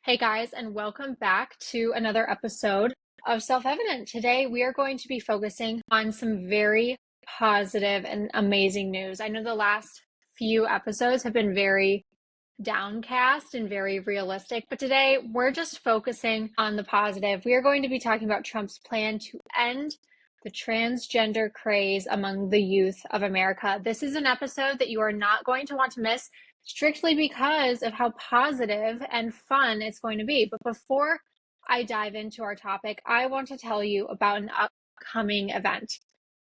Hey guys, and welcome back to another episode of Self-Evident. Today we are going to be focusing on some very positive and amazing news. I know the last few episodes have been very downcast and very realistic, but today we're just focusing on the positive. We are going to be talking about Trump's plan to end the transgender craze among the youth of America. This is an episode that you are not going to want to miss, strictly because of how positive and fun it's going to be. But before I dive into our topic, I want to tell you about an upcoming event.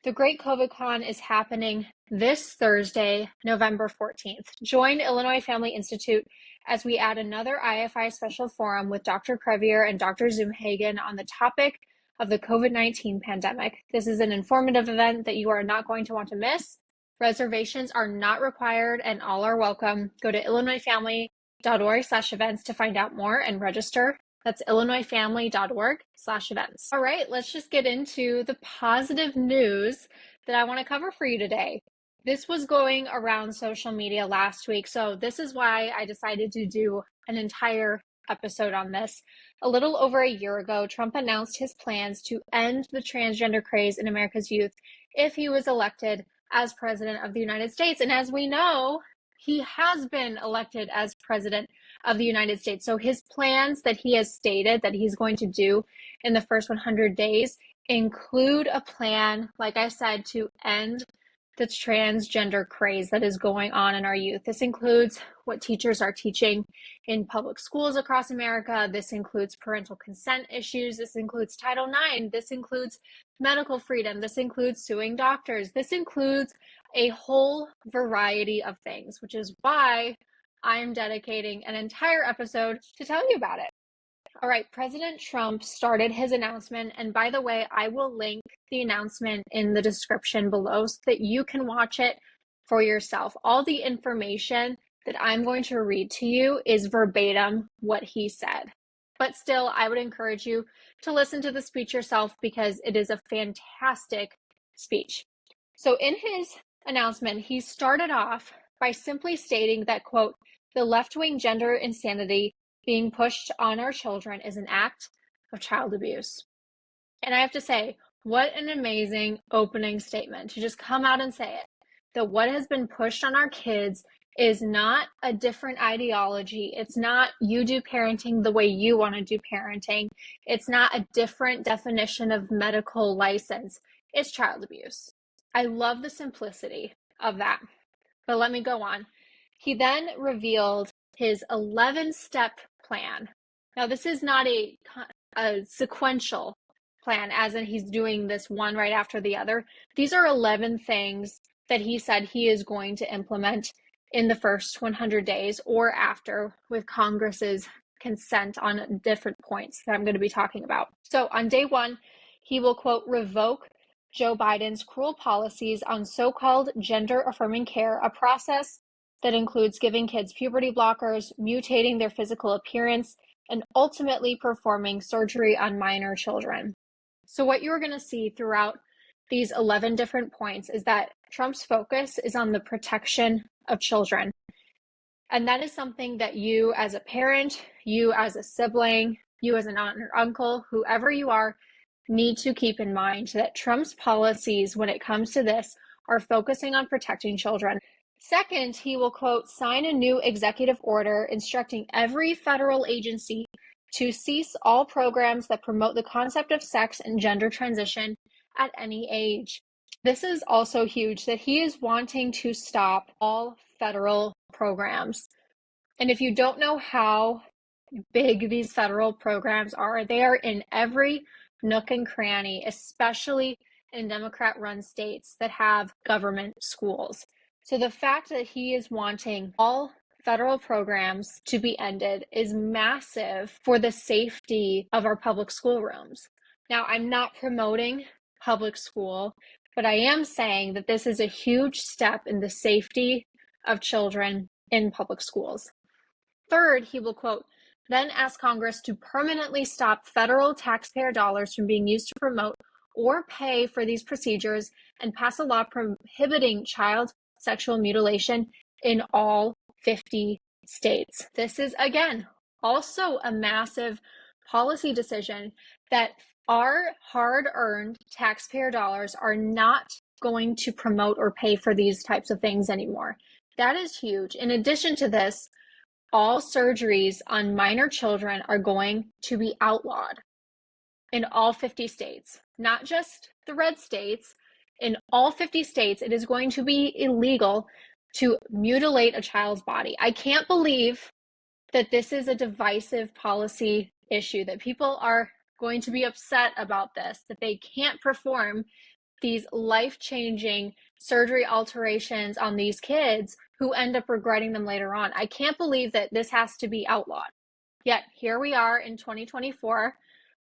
The Great COVID Con is happening this Thursday, November 14th. Join Illinois Family Institute as we add another IFI special forum with Dr. Crevier and Dr. Zoomhagen on the topic of the COVID-19 pandemic. This is an informative event that you are not going to want to miss. Reservations are not required and all are welcome. Go to illinoisfamily.org/events to find out more and register. That's illinoisfamily.org/events. All right, let's just get into the positive news that I want to cover for you today. This was going around social media last week, so this is why I decided to do an entire episode on this. A little over a year ago, Trump announced his plans to end the transgender craze in America's youth if he was elected as president of the United States. And as we know, he has been elected as president of the United States. So his plans that he has stated that he's going to do in the first 100 days include a plan, like I said, to end the transgender craze that is going on in our youth. This includes what teachers are teaching in public schools across America. This includes parental consent issues. This includes Title IX. This includes medical freedom. This includes suing doctors. This includes a whole variety of things, which is why I am dedicating an entire episode to tell you about it. All right, President Trump started his announcement, and by the way, I will link the announcement in the description below so that you can watch it for yourself. All the information that I'm going to read to you is verbatim what he said. But still, I would encourage you to listen to the speech yourself because it is a fantastic speech. So in his announcement, he started off by simply stating that, quote, "The left-wing gender insanity being pushed on our children is an act of child abuse." And I have to say, what an amazing opening statement to just come out and say it, that what has been pushed on our kids is not a different ideology. It's not you do parenting the way you want to do parenting. It's not a different definition of medical license. It's child abuse. I love the simplicity of that. But let me go on. He then revealed his 11-step plan. Now, this is not a sequential plan, as in he's doing this one right after the other. These are 11 things that he said he is going to implement in the first 100 days or after, with Congress's consent on different points that I'm going to be talking about. So on day one, he will, quote, "revoke Joe Biden's cruel policies on so-called gender-affirming care, a process that includes giving kids puberty blockers, mutating their physical appearance, and ultimately performing surgery on minor children." So what you're going to see throughout these 11 different points is that Trump's focus is on the protection of children. And that is something that you as a parent, you as a sibling, you as an aunt or uncle, whoever you are, need to keep in mind that Trump's policies when it comes to this are focusing on protecting children. Second, he will, quote, "sign a new executive order instructing every federal agency to cease all programs that promote the concept of sex and gender transition at any age." This is also huge, that he is wanting to stop all federal programs. And if you don't know how big these federal programs are, they are in every nook and cranny, especially in Democrat-run states that have government schools. So the fact that he is wanting all federal programs to be ended is massive for the safety of our public schoolrooms. Now, I'm not promoting public school, but I am saying that this is a huge step in the safety of children in public schools. Third, he will, quote, "then ask Congress to permanently stop federal taxpayer dollars from being used to promote or pay for these procedures and pass a law prohibiting child sexual mutilation in all 50 states." This is, again, Also, a massive policy decision that our hard-earned taxpayer dollars are not going to promote or pay for these types of things anymore. That is huge. In addition to this, all surgeries on minor children are going to be outlawed in all 50 states, not just the red states. In all 50 states, it is going to be illegal to mutilate a child's body. I can't believe that this is a divisive policy issue, that people are going to be upset about this, that they can't perform these life-changing surgery alterations on these kids who end up regretting them later on. I can't believe that this has to be outlawed. Yet here we are in 2024,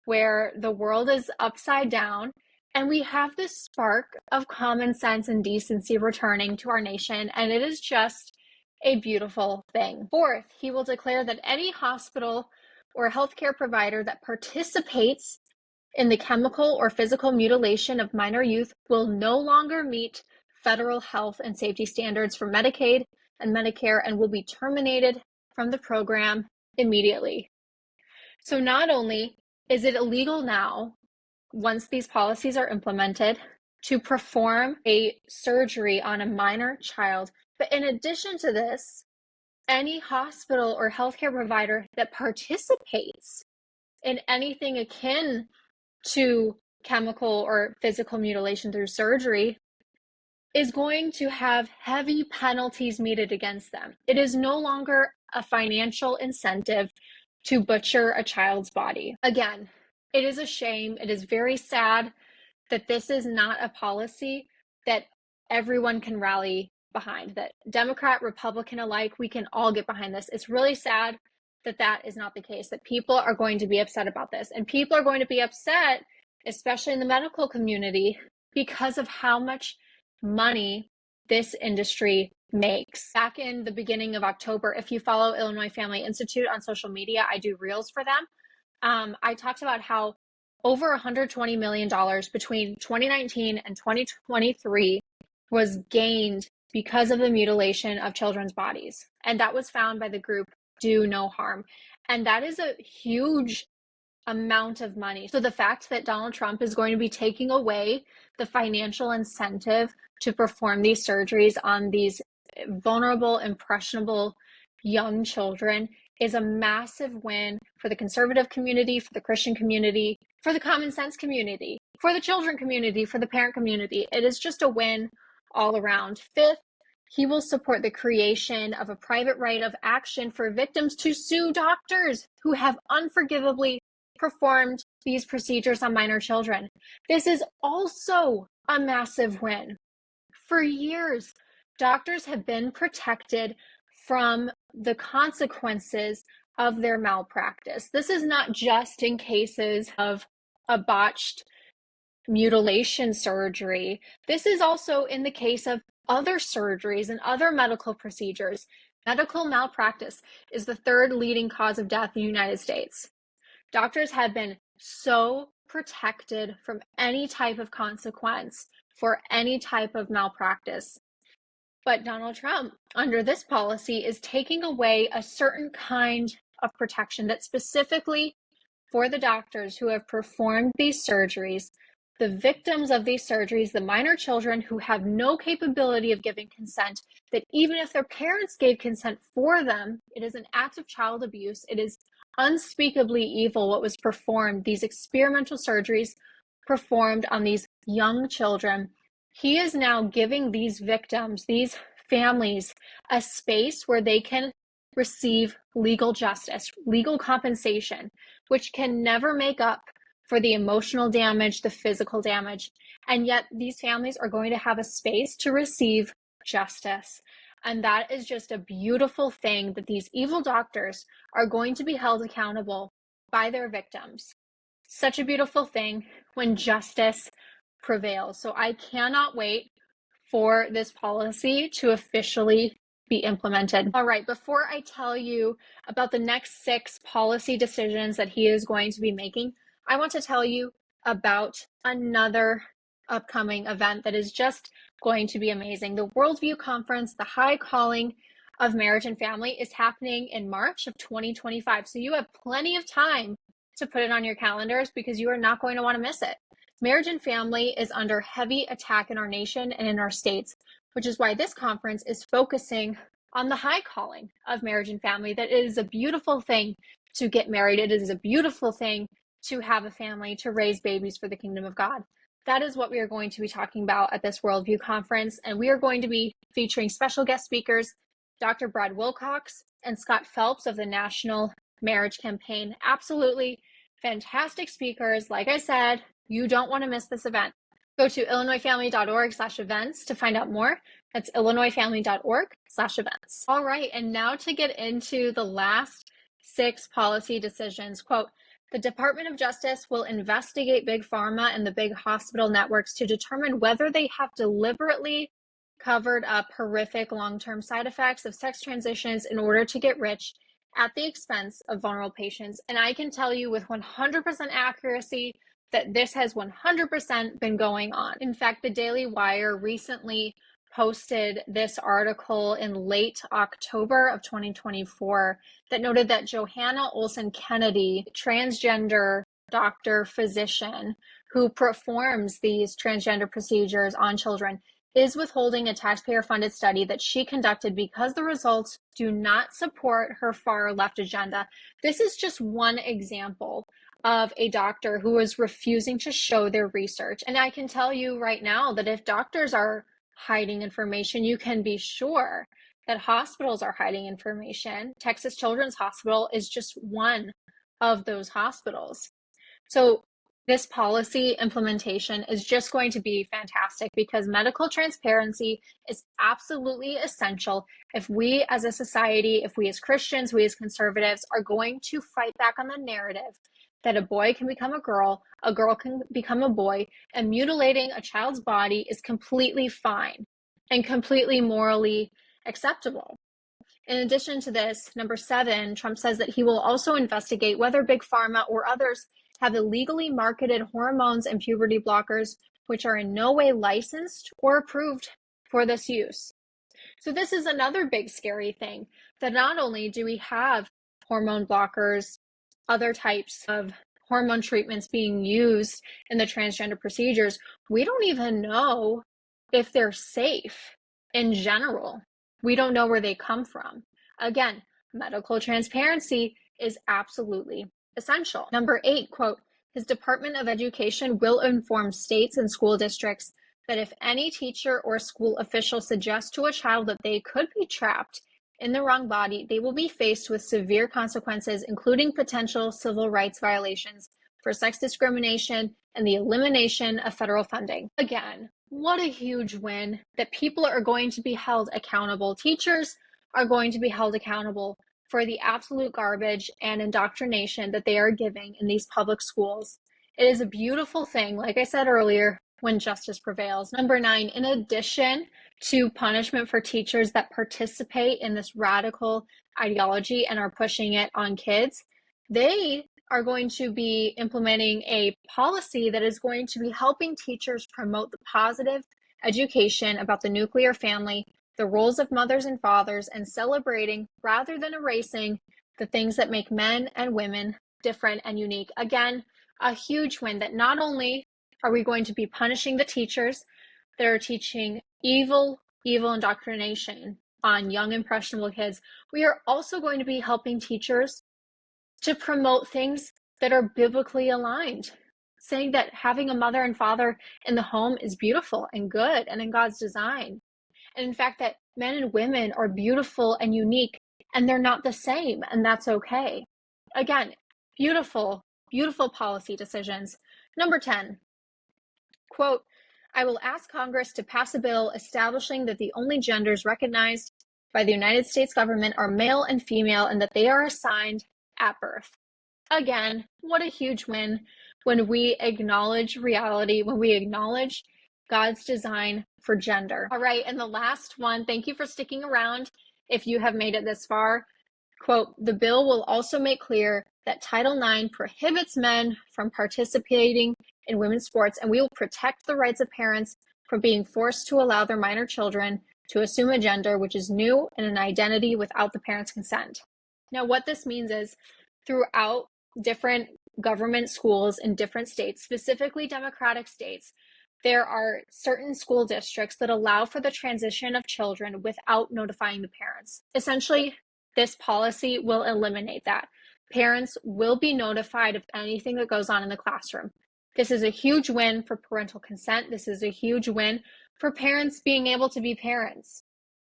where the world is upside down, and we have this spark of common sense and decency returning to our nation, and it is just a beautiful thing. Fourth, he will declare that any hospital or healthcare provider that participates in the chemical or physical mutilation of minor youth will no longer meet federal health and safety standards for Medicaid and Medicare and will be terminated from the program immediately. So not only is it illegal now, once these policies are implemented, to perform a surgery on a minor child, but in addition to this, any hospital or healthcare provider that participates in anything akin to chemical or physical mutilation through surgery is going to have heavy penalties meted against them. It is no longer a financial incentive to butcher a child's body. Again, it is a shame. It is very sad that this is not a policy that everyone can rally behind, that Democrat, Republican alike, we can all get behind this. It's really sad that that is not the case, that people are going to be upset about this. And people are going to be upset, especially in the medical community, because of how much money this industry makes. Back in the beginning of October, if you follow Illinois Family Institute on social media, I do reels for them. I talked about how over $120 million between 2019 and 2023 was gained because of the mutilation of children's bodies. And that was found by the group Do No Harm. And that is a huge amount of money. So the fact that Donald Trump is going to be taking away the financial incentive to perform these surgeries on these vulnerable, impressionable young children is a massive win for the conservative community, for the Christian community, for the common sense community, for the children community, for the parent community. It is just a win all around. Fifth, he will support the creation of a private right of action for victims to sue doctors who have unforgivably performed these procedures on minor children. This is also a massive win. For years, doctors have been protected from the consequences of their malpractice. This is not just in cases of a botched mutilation surgery. This is also in the case of other surgeries and other medical procedures. Medical malpractice is the third leading cause of death in the United States. Doctors have been so protected from any type of consequence for any type of malpractice. But Donald Trump, under this policy, is taking away a certain kind of protection that specifically for the doctors who have performed these surgeries, the victims of these surgeries, the minor children who have no capability of giving consent, that even if their parents gave consent for them, it is an act of child abuse. It is unspeakably evil what was performed, these experimental surgeries performed on these young children. He is now giving these victims, these families, a space where they can receive legal justice, legal compensation, which can never make up for the emotional damage, the physical damage. And yet these families are going to have a space to receive justice. And that is just a beautiful thing, that these evil doctors are going to be held accountable by their victims. Such a beautiful thing when justice prevails. So I cannot wait for this policy to officially be implemented. All right, before I tell you about the next 6 policy decisions that he is going to be making, I want to tell you about another upcoming event that is just going to be amazing. The Worldview Conference, the high calling of Marriage and Family is happening in March of 2025. So you have plenty of time to put it on your calendars because you are not going to want to miss it. Marriage and Family is under heavy attack in our nation and in our states, which is why this conference is focusing on the high calling of marriage and family, that it is a beautiful thing to get married. It is a beautiful thing to have a family, to raise babies for the kingdom of God. That is what we are going to be talking about at this Worldview Conference. And we are going to be featuring special guest speakers, Dr. Brad Wilcox and Scott Phelps of the National Marriage Campaign. Absolutely fantastic speakers. Like I said, you don't want to miss this event. Go to illinoisfamily.org/events to find out more. That's illinoisfamily.org/events. All right, and now to get into the last 6 policy decisions. Quote, the Department of Justice will investigate Big Pharma and the big hospital networks to determine whether they have deliberately covered up horrific long-term side effects of sex transitions in order to get rich at the expense of vulnerable patients. And I can tell you with 100% accuracy that this has 100% been going on. In fact, the Daily Wire recently posted this article in late October of 2024 that noted that Johanna Olson Kennedy, transgender doctor physician who performs these transgender procedures on children, is withholding a taxpayer-funded study that she conducted because the results do not support her far-left agenda. This is just one example of a doctor who is refusing to show their research. And I can tell you right now that if doctors are hiding information, you can be sure that hospitals are hiding information. Texas Children's Hospital is just one of those hospitals. So this policy implementation is just going to be fantastic because medical transparency is absolutely essential if we as a society, if we as Christians, we as conservatives are going to fight back on the narrative that a boy can become a girl can become a boy, and mutilating a child's body is completely fine and completely morally acceptable. In addition to this, number 7, Trump says that he will also investigate whether Big Pharma or others have illegally marketed hormones and puberty blockers, which are in no way licensed or approved for this use. So this is another big scary thing, that not only do we have hormone blockers, other types of hormone treatments being used in the transgender procedures, we don't even know if they're safe in general. We don't know where they come from. Again, medical transparency is absolutely essential. Number 8, quote, his Department of Education will inform states and school districts that if any teacher or school official suggests to a child that they could be trapped in the wrong body, they will be faced with severe consequences, including potential civil rights violations for sex discrimination and the elimination of federal funding. Again, what a huge win that people are going to be held accountable. Teachers are going to be held accountable for the absolute garbage and indoctrination that they are giving in these public schools. It is a beautiful thing, like I said earlier, when justice prevails. Number 9, in addition to punishment for teachers that participate in this radical ideology and are pushing it on kids, they are going to be implementing a policy that is going to be helping teachers promote the positive education about the nuclear family, the roles of mothers and fathers, and celebrating rather than erasing the things that make men and women different and unique. Again, a huge win that not only are we going to be punishing the teachers that are teaching evil indoctrination on young impressionable kids, we are also going to be helping teachers to promote things that are biblically aligned, saying that having a mother and father in the home is beautiful and good and in God's design. And in fact, that men and women are beautiful and unique and they're not the same, and that's okay. Again, beautiful policy decisions. Number 10, quote, I will ask Congress to pass a bill establishing that the only genders recognized by the United States government are male and female and that they are assigned at birth. Again, what a huge win when we acknowledge reality, when we acknowledge God's design for gender. All right, and the last one, thank you for sticking around if you have made it this far. Quote, the bill will also make clear that Title IX prohibits men from participating in women's sports, and we will protect the rights of parents from being forced to allow their minor children to assume a gender which is new and an identity without the parent's consent. Now, what this means is throughout different government schools in different states, specifically Democratic states, there are certain school districts that allow for the transition of children without notifying the parents. Essentially, this policy will eliminate that. Parents will be notified of anything that goes on in the classroom. This is a huge win for parental consent. This is a huge win for parents being able to be parents.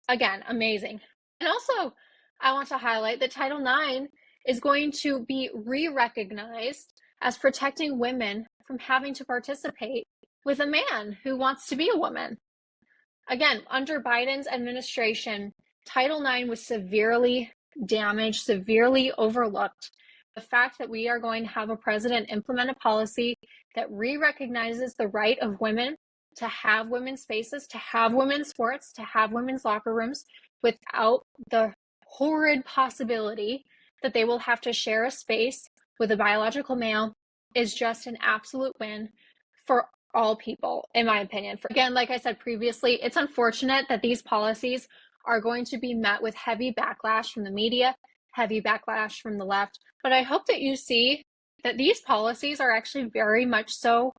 Again, amazing. And also, I want to highlight that Title IX is going to be re-recognized as protecting women from having to participate with a man who wants to be a woman. Again, under Biden's administration, Title IX was severely damaged, severely overlooked. The fact that we are going to have a president implement a policy that re-recognizes the right of women to have women's spaces, to have women's sports, to have women's locker rooms without the horrid possibility that they will have to share a space with a biological male is just an absolute win for all people, in my opinion. Again, like I said previously, it's unfortunate that these policies are going to be met with heavy backlash from the media, heavy backlash from the left, but I hope that you see that these policies are actually very much so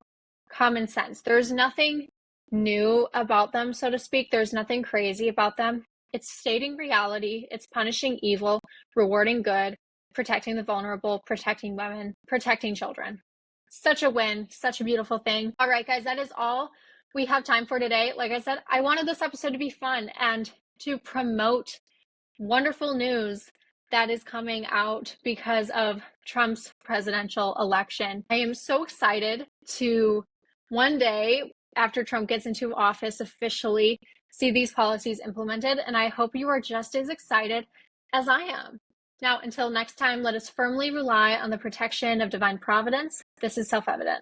common sense. There's nothing new about them, so to speak. There's nothing crazy about them. It's stating reality. It's punishing evil, rewarding good, protecting the vulnerable, protecting women, protecting children. Such a win, such a beautiful thing. All right, guys, that is all we have time for today. Like I said, I wanted this episode to be fun and to promote wonderful news that is coming out because of Trump's presidential election. I am so excited to one day, after Trump gets into office, officially see these policies implemented, and I hope you are just as excited as I am. Now, until next time, let us firmly rely on the protection of divine providence. This is self-evident.